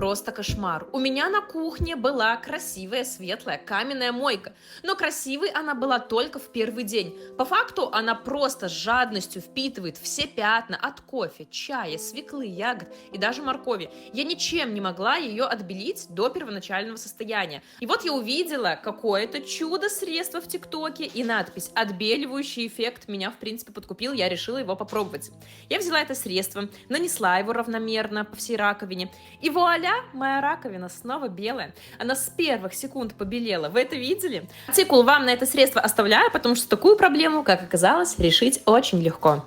просто кошмар. У меня на кухне была красивая, светлая, каменная мойка. Но красивой она была только в первый день. По факту она просто с жадностью впитывает все пятна от кофе, чая, свеклы, ягод и даже моркови. Я ничем не могла ее отбелить до первоначального состояния. И вот я увидела какое-то чудо-средство в ТикТоке и надпись «Отбеливающий эффект» меня, в принципе, подкупил, я решила его попробовать. Я взяла это средство, нанесла его равномерно по всей раковине, и вуаля, моя раковина снова белая. Она с первых секунд побелела. Вы это видели? Артикул вам на это средство оставляю, потому что такую проблему, как оказалось, решить очень легко.